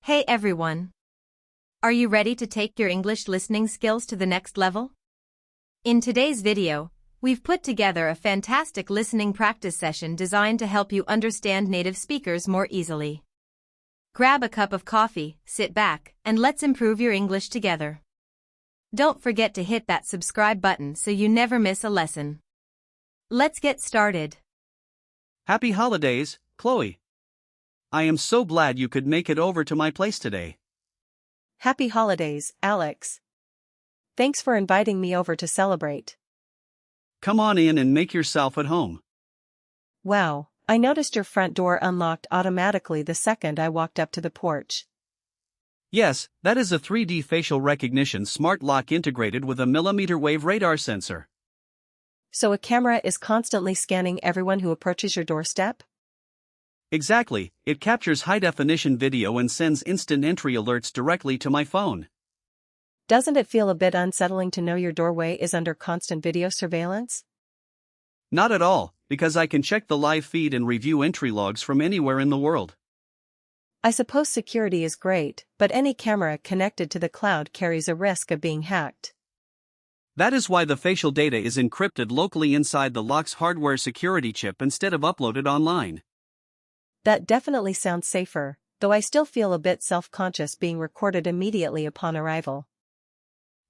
Hey everyone! Are you ready to take your English listening skills to the next level? In today's video, we've put together a fantastic listening practice session designed to help you understand native speakers more easily. Grab a cup of coffee, sit back, and let's improve your English together. Don't forget to hit that subscribe button so you never miss a lesson. Let's get started. Happy holidays, Chloe. I am so glad you could make it over to my place today. Happy holidays, Alex. Thanks for inviting me over to celebrate. Come on in and make yourself at home. Wow, I noticed your front door unlocked automatically the second I walked up to the porch. Yes, that is a 3D facial recognition smart lock integrated with a millimeter wave radar sensor. So a camera is constantly scanning everyone who approaches your doorstep? Exactly, it captures high-definition video and sends instant entry alerts directly to my phone. Doesn't it feel a bit unsettling to know your doorway is under constant video surveillance? Not at all, because I can check the live feed and review entry logs from anywhere in the world. I suppose security is great, but any camera connected to the cloud carries a risk of being hacked. That is why the facial data is encrypted locally inside the lock's hardware security chip instead of uploaded online. That definitely sounds safer, though I still feel a bit self-conscious being recorded immediately upon arrival.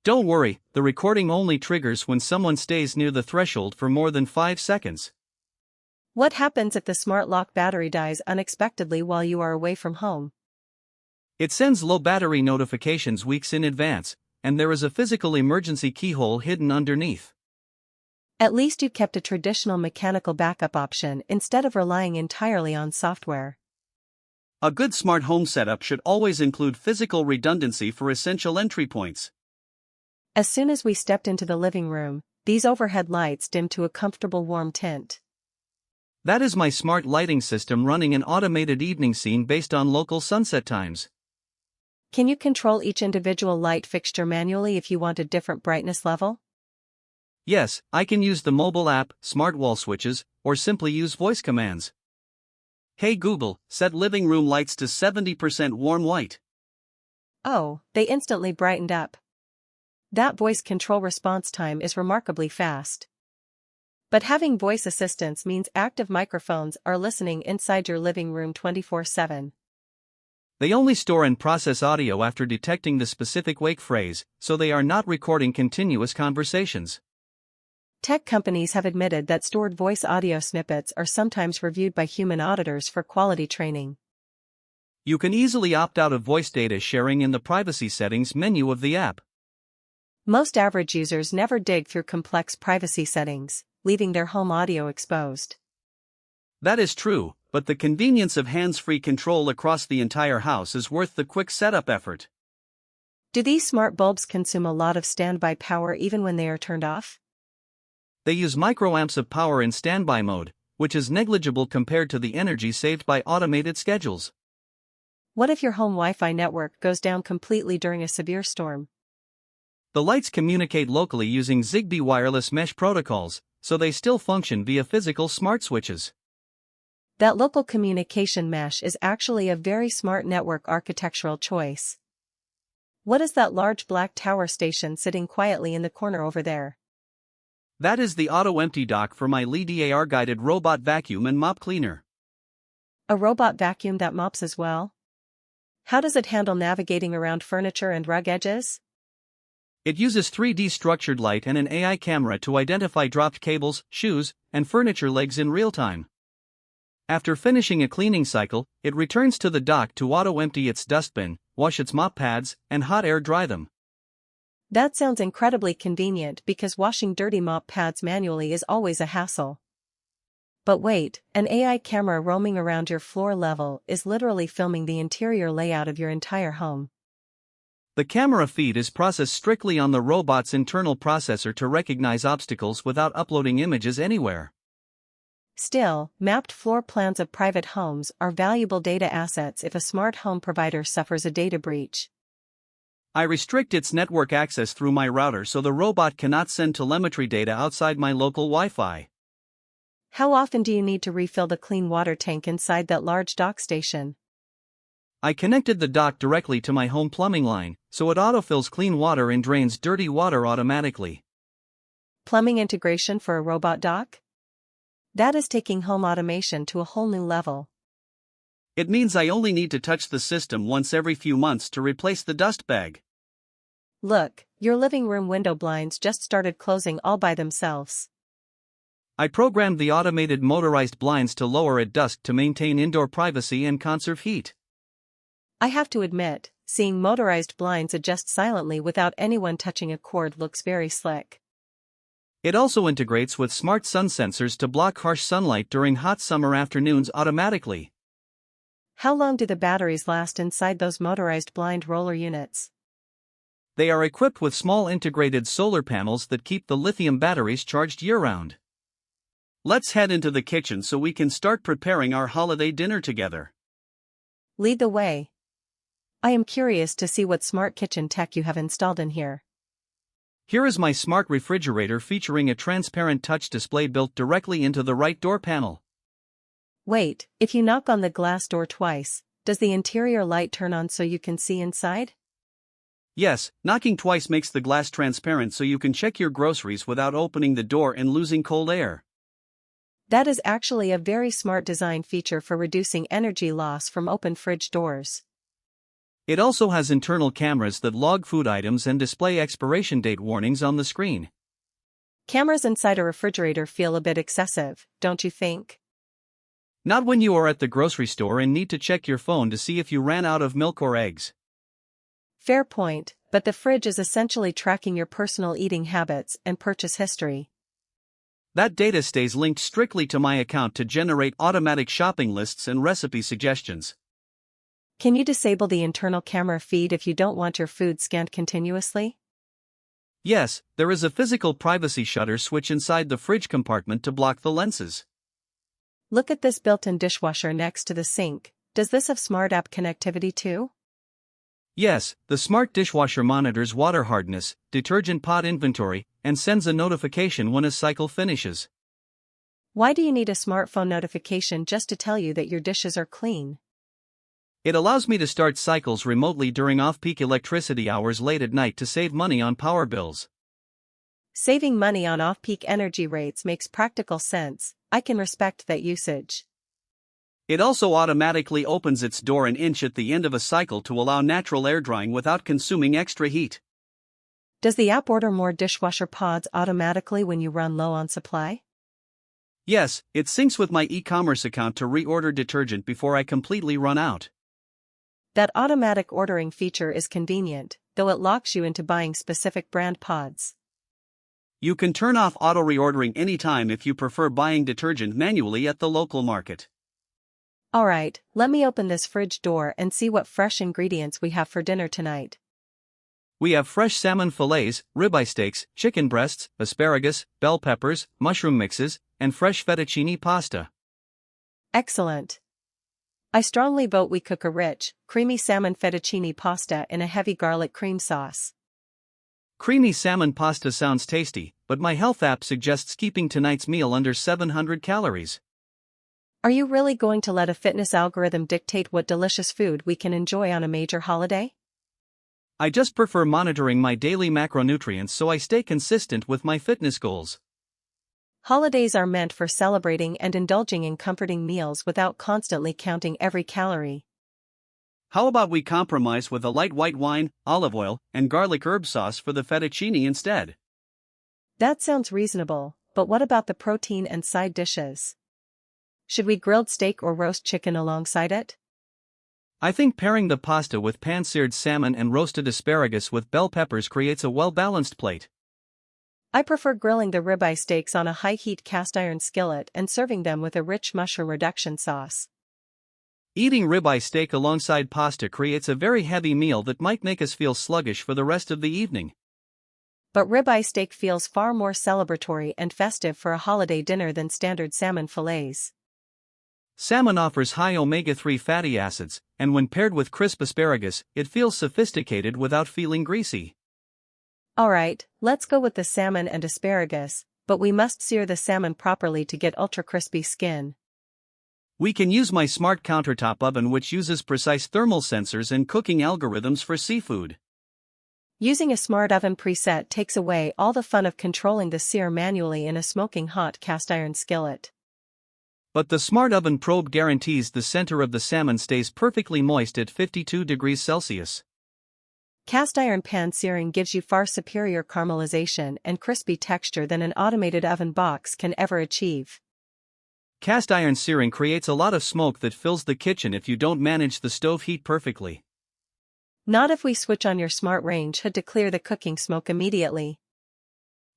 Don't worry, the recording only triggers when someone stays near the threshold for more than 5 seconds. What happens if the smart lock battery dies unexpectedly while you are away from home? It sends low battery notifications weeks in advance, and there is a physical emergency keyhole hidden underneath. At least you kept a traditional mechanical backup option instead of relying entirely on software. A good smart home setup should always include physical redundancy for essential entry points. As soon as we stepped into the living room, these overhead lights dimmed to a comfortable warm tint. That is my smart lighting system running an automated evening scene based on local sunset times. Can you control each individual light fixture manually if you want a different brightness level? Yes, I can use the mobile app, smart wall switches, or simply use voice commands. Hey Google, set living room lights to 70% warm white. Oh, they instantly brightened up. That voice control response time is remarkably fast. But having voice assistance means active microphones are listening inside your living room 24/7. They only store and process audio after detecting the specific wake phrase, so they are not recording continuous conversations. Tech companies have admitted that stored voice audio snippets are sometimes reviewed by human auditors for quality training. You can easily opt out of voice data sharing in the privacy settings menu of the app. Most average users never dig through complex privacy settings, leaving their home audio exposed. That is true, but the convenience of hands-free control across the entire house is worth the quick setup effort. Do these smart bulbs consume a lot of standby power even when they are turned off? They use microamps of power in standby mode, which is negligible compared to the energy saved by automated schedules. What if your home Wi-Fi network goes down completely during a severe storm? The lights communicate locally using Zigbee wireless mesh protocols, so they still function via physical smart switches. That local communication mesh is actually a very smart network architectural choice. What is that large black tower station sitting quietly in the corner over there? That is the auto-empty dock for my Lee DAR-guided robot vacuum and mop cleaner. A robot vacuum that mops as well? How does it handle navigating around furniture and rug edges? It uses 3D structured light and an AI camera to identify dropped cables, shoes, and furniture legs in real time. After finishing a cleaning cycle, it returns to the dock to auto-empty its dustbin, wash its mop pads, and hot air dry them. That sounds incredibly convenient because washing dirty mop pads manually is always a hassle. But wait, an AI camera roaming around your floor level is literally filming the interior layout of your entire home. The camera feed is processed strictly on the robot's internal processor to recognize obstacles without uploading images anywhere. Still, mapped floor plans of private homes are valuable data assets if a smart home provider suffers a data breach. I restrict its network access through my router so the robot cannot send telemetry data outside my local Wi-Fi. How often do you need to refill the clean water tank inside that large dock station? I connected the dock directly to my home plumbing line, so it autofills clean water and drains dirty water automatically. Plumbing integration for a robot dock? That is taking home automation to a whole new level. It means I only need to touch the system once every few months to replace the dust bag. Look, your living room window blinds just started closing all by themselves. I programmed the automated motorized blinds to lower at dusk to maintain indoor privacy and conserve heat. I have to admit, seeing motorized blinds adjust silently without anyone touching a cord looks very slick. It also integrates with smart sun sensors to block harsh sunlight during hot summer afternoons automatically. How long do the batteries last inside those motorized blind roller units? They are equipped with small integrated solar panels that keep the lithium batteries charged year-round. Let's head into the kitchen so we can start preparing our holiday dinner together. Lead the way. I am curious to see what smart kitchen tech you have installed in here. Here is my smart refrigerator featuring a transparent touch display built directly into the right door panel. Wait, if you knock on the glass door twice, does the interior light turn on so you can see inside? Yes, knocking twice makes the glass transparent so you can check your groceries without opening the door and losing cold air. That is actually a very smart design feature for reducing energy loss from open fridge doors. It also has internal cameras that log food items and display expiration date warnings on the screen. Cameras inside a refrigerator feel a bit excessive, don't you think? Not when you are at the grocery store and need to check your phone to see if you ran out of milk or eggs. Fair point, but the fridge is essentially tracking your personal eating habits and purchase history. That data stays linked strictly to my account to generate automatic shopping lists and recipe suggestions. Can you disable the internal camera feed if you don't want your food scanned continuously? Yes, there is a physical privacy shutter switch inside the fridge compartment to block the lenses. Look at this built-in dishwasher next to the sink. Does this have smart app connectivity too? Yes, the smart dishwasher monitors water hardness, detergent pod inventory, and sends a notification when a cycle finishes. Why do you need a smartphone notification just to tell you that your dishes are clean? It allows me to start cycles remotely during off-peak electricity hours late at night to save money on power bills. Saving money on off-peak energy rates makes practical sense. I can respect that usage. It also automatically opens its door an inch at the end of a cycle to allow natural air drying without consuming extra heat. Does the app order more dishwasher pods automatically when you run low on supply? Yes, it syncs with my e-commerce account to reorder detergent before I completely run out. That automatic ordering feature is convenient, though it locks you into buying specific brand pods. You can turn off auto reordering anytime if you prefer buying detergent manually at the local market. Alright, let me open this fridge door and see what fresh ingredients we have for dinner tonight. We have fresh salmon fillets, ribeye steaks, chicken breasts, asparagus, bell peppers, mushroom mixes, and fresh fettuccine pasta. Excellent. I strongly vote we cook a rich, creamy salmon fettuccine pasta in a heavy garlic cream sauce. Creamy salmon pasta sounds tasty, but my health app suggests keeping tonight's meal under 700 calories. Are you really going to let a fitness algorithm dictate what delicious food we can enjoy on a major holiday? I just prefer monitoring my daily macronutrients so I stay consistent with my fitness goals. Holidays are meant for celebrating and indulging in comforting meals without constantly counting every calorie. How about we compromise with a light white wine, olive oil, and garlic herb sauce for the fettuccine instead? That sounds reasonable, but what about the protein and side dishes? Should we grilled steak or roast chicken alongside it? I think pairing the pasta with pan-seared salmon and roasted asparagus with bell peppers creates a well-balanced plate. I prefer grilling the ribeye steaks on a high-heat cast-iron skillet and serving them with a rich mushroom reduction sauce. Eating ribeye steak alongside pasta creates a very heavy meal that might make us feel sluggish for the rest of the evening. But ribeye steak feels far more celebratory and festive for a holiday dinner than standard salmon fillets. Salmon offers high omega-3 fatty acids, and when paired with crisp asparagus, it feels sophisticated without feeling greasy. Alright, let's go with the salmon and asparagus, but we must sear the salmon properly to get ultra-crispy skin. We can use my smart countertop oven, which uses precise thermal sensors and cooking algorithms for seafood. Using a smart oven preset takes away all the fun of controlling the sear manually in a smoking hot cast iron skillet. But the Smart Oven probe guarantees the center of the salmon stays perfectly moist at 52 degrees Celsius. Cast iron pan searing gives you far superior caramelization and crispy texture than an automated oven box can ever achieve. Cast iron searing creates a lot of smoke that fills the kitchen if you don't manage the stove heat perfectly. Not if we switch on your smart range hood to clear the cooking smoke immediately.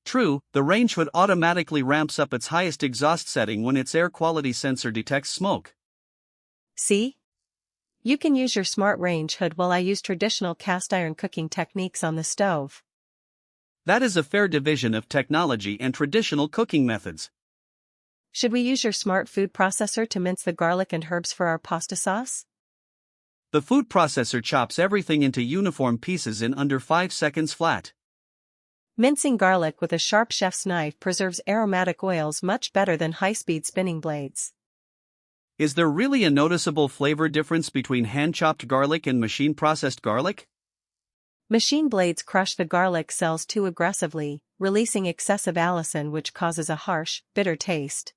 True, the range hood automatically ramps up its highest exhaust setting when its air quality sensor detects smoke. See? You can use your smart range hood while I use traditional cast iron cooking techniques on the stove. That is a fair division of technology and traditional cooking methods. Should we use your smart food processor to mince the garlic and herbs for our pasta sauce? The food processor chops everything into uniform pieces in under 5 seconds flat. Mincing garlic with a sharp chef's knife preserves aromatic oils much better than high-speed spinning blades. Is there really a noticeable flavor difference between hand-chopped garlic and machine-processed garlic? Machine blades crush the garlic cells too aggressively, releasing excessive allicin, which causes a harsh, bitter taste.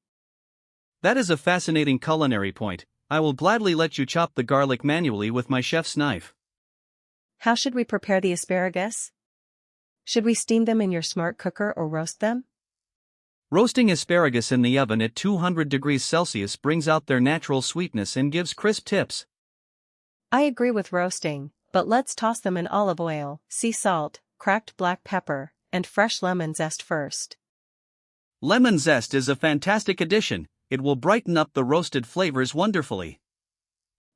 That is a fascinating culinary point. I will gladly let you chop the garlic manually with my chef's knife. How should we prepare the asparagus? Should we steam them in your smart cooker or roast them? Roasting asparagus in the oven at 200 degrees Celsius brings out their natural sweetness and gives crisp tips. I agree with roasting, but let's toss them in olive oil, sea salt, cracked black pepper, and fresh lemon zest first. Lemon zest is a fantastic addition. It will brighten up the roasted flavors wonderfully.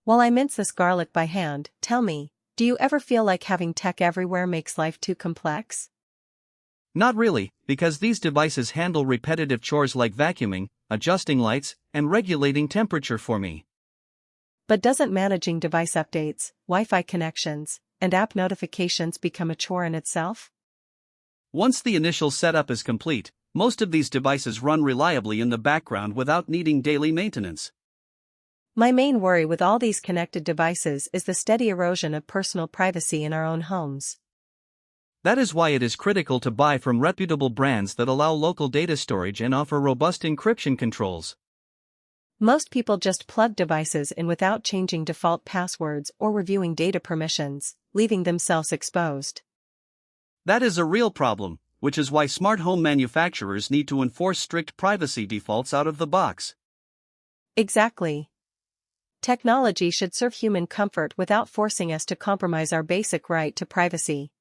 While I mince this garlic by hand, tell me, do you ever feel like having tech everywhere makes life too complex? Not really, because these devices handle repetitive chores like vacuuming, adjusting lights, and regulating temperature for me. But doesn't managing device updates, Wi-Fi connections, and app notifications become a chore in itself? Once the initial setup is complete, most of these devices run reliably in the background without needing daily maintenance. My main worry with all these connected devices is the steady erosion of personal privacy in our own homes. That is why it is critical to buy from reputable brands that allow local data storage and offer robust encryption controls. Most people just plug devices in without changing default passwords or reviewing data permissions, leaving themselves exposed. That is a real problem, which is why smart home manufacturers need to enforce strict privacy defaults out of the box. Exactly. Technology should serve human comfort without forcing us to compromise our basic right to privacy.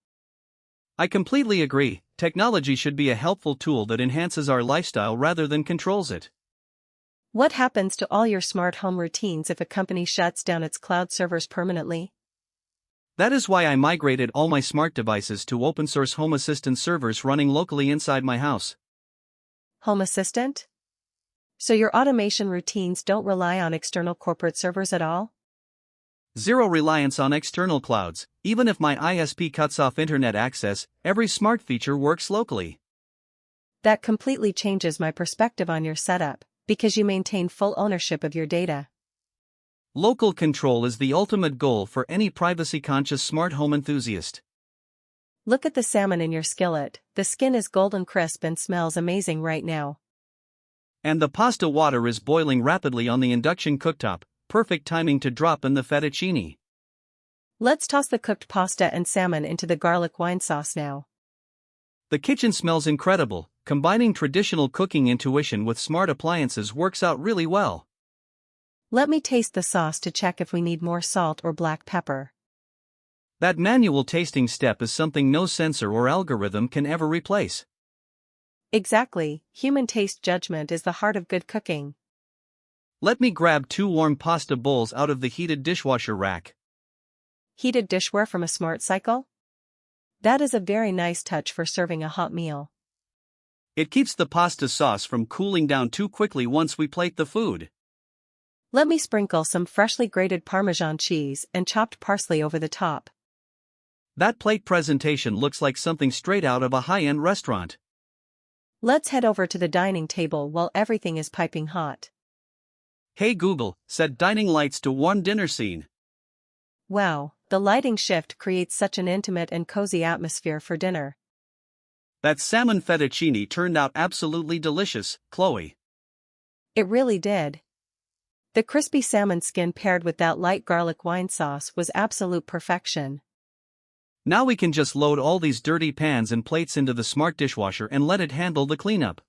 I completely agree. Technology should be a helpful tool that enhances our lifestyle rather than controls it. What happens to all your smart home routines if a company shuts down its cloud servers permanently? That is why I migrated all my smart devices to open-source Home Assistant servers running locally inside my house. Home Assistant? So your automation routines don't rely on external corporate servers at all? Zero reliance on external clouds. Even if my ISP cuts off internet access, every smart feature works locally. That completely changes my perspective on your setup, because you maintain full ownership of your data. Local control is the ultimate goal for any privacy-conscious smart home enthusiast. Look at the salmon in your skillet. The skin is golden crisp and smells amazing right now. And the pasta water is boiling rapidly on the induction cooktop, perfect timing to drop in the fettuccine. Let's toss the cooked pasta and salmon into the garlic wine sauce now. The kitchen smells incredible. Combining traditional cooking intuition with smart appliances works out really well. Let me taste the sauce to check if we need more salt or black pepper. That manual tasting step is something no sensor or algorithm can ever replace. Exactly, human taste judgment is the heart of good cooking. Let me grab 2 warm pasta bowls out of the heated dishwasher rack. Heated dishware from a smart cycle? That is a very nice touch for serving a hot meal. It keeps the pasta sauce from cooling down too quickly once we plate the food. Let me sprinkle some freshly grated Parmesan cheese and chopped parsley over the top. That plate presentation looks like something straight out of a high-end restaurant. Let's head over to the dining table while everything is piping hot. Hey Google, set dining lights to warm dinner scene. Wow, the lighting shift creates such an intimate and cozy atmosphere for dinner. That salmon fettuccine turned out absolutely delicious, Chloe. It really did. The crispy salmon skin paired with that light garlic wine sauce was absolute perfection. Now we can just load all these dirty pans and plates into the smart dishwasher and let it handle the cleanup.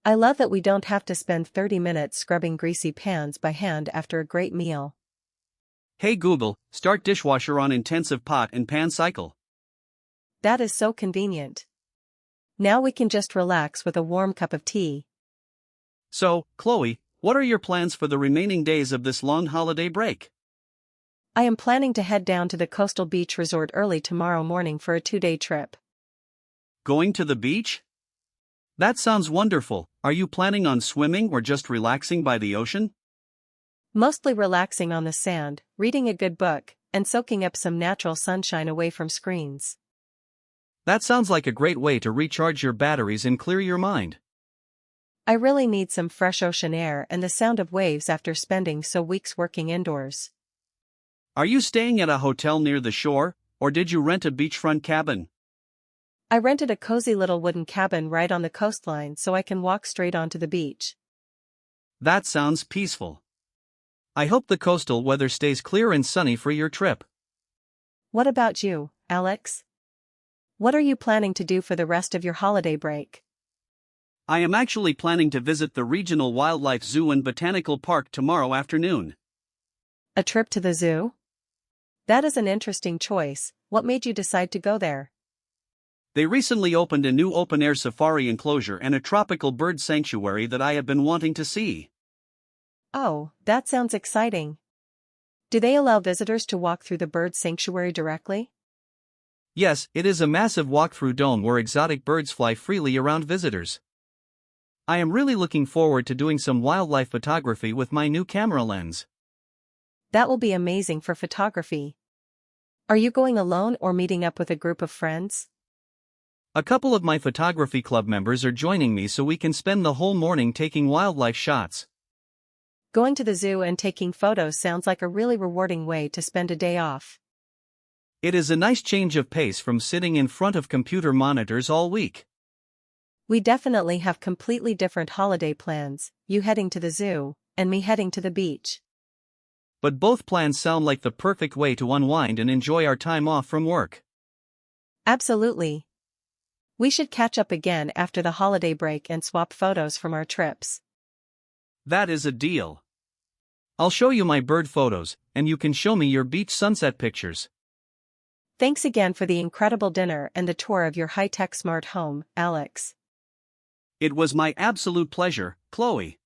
I love that we don't have to spend 30 minutes scrubbing greasy pans by hand after a great meal. Hey Google, start dishwasher on intensive pot and pan cycle. That is so convenient. Now we can just relax with a warm cup of tea. So, Chloe, what are your plans for the remaining days of this long holiday break? I am planning to head down to the coastal beach resort early tomorrow morning for a 2-day trip. Going to the beach? That sounds wonderful. Are you planning on swimming or just relaxing by the ocean? Mostly relaxing on the sand, reading a good book, and soaking up some natural sunshine away from screens. That sounds like a great way to recharge your batteries and clear your mind. I really need some fresh ocean air and the sound of waves after spending so weeks working indoors. Are you staying at a hotel near the shore, or did you rent a beachfront cabin? I rented a cozy little wooden cabin right on the coastline so I can walk straight onto the beach. That sounds peaceful. I hope the coastal weather stays clear and sunny for your trip. What about you, Alex? What are you planning to do for the rest of your holiday break? I am actually planning to visit the Regional Wildlife Zoo and Botanical Park tomorrow afternoon. A trip to the zoo? That is an interesting choice. What made you decide to go there? They recently opened a new open-air safari enclosure and a tropical bird sanctuary that I have been wanting to see. Oh, that sounds exciting. Do they allow visitors to walk through the bird sanctuary directly? Yes, it is a massive walk-through dome where exotic birds fly freely around visitors. I am really looking forward to doing some wildlife photography with my new camera lens. That will be amazing for photography. Are you going alone or meeting up with a group of friends? A couple of my photography club members are joining me so we can spend the whole morning taking wildlife shots. Going to the zoo and taking photos sounds like a really rewarding way to spend a day off. It is a nice change of pace from sitting in front of computer monitors all week. We definitely have completely different holiday plans, you heading to the zoo, and me heading to the beach. But both plans sound like the perfect way to unwind and enjoy our time off from work. Absolutely. We should catch up again after the holiday break and swap photos from our trips. That is a deal. I'll show you my bird photos, and you can show me your beach sunset pictures. Thanks again for the incredible dinner and the tour of your high-tech smart home, Alex. It was my absolute pleasure, Chloe.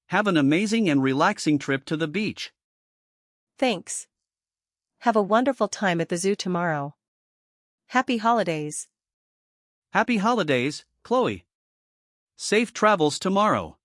Have an amazing and relaxing trip to the beach. Thanks. Have a wonderful time at the zoo tomorrow. Happy holidays. Happy holidays, Chloe. Safe travels tomorrow.